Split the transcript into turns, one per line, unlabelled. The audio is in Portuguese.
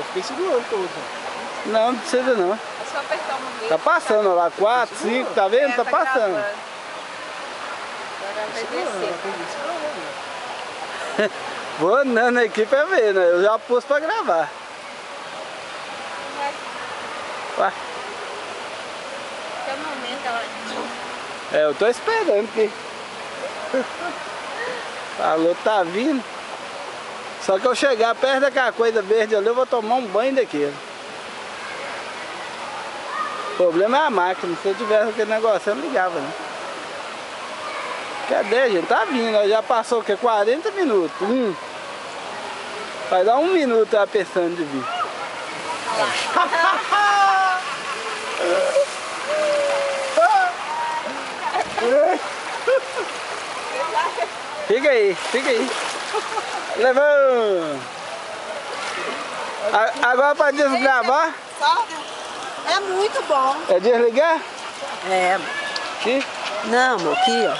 Eu fiquei segurando todo.
Não, não precisa não.
É só apertar uma vez.
Tá passando lá, 4, 5, tá vendo? Tá passando.
Gravando. Agora vai descer.
Vou andando aqui pra ver, né? Eu já pus pra gravar. Ué.
Até o momento ela...
É, eu tô esperando que... Falou, tá vindo. Só que eu chegar perto daquela coisa verde ali, eu vou tomar um banho daquele. O problema é a máquina. Se eu tivesse aquele negócio, eu não ligava, né? Cadê, gente? Tá vindo. Já passou o quê? 40 minutos. Vai dar 1 minuto ela pensando de vir. Fica aí, fica aí. Levando. Agora para desgravar.
É muito bom.
É desligar?
É.
Aqui?
Não, amor, aqui, ó.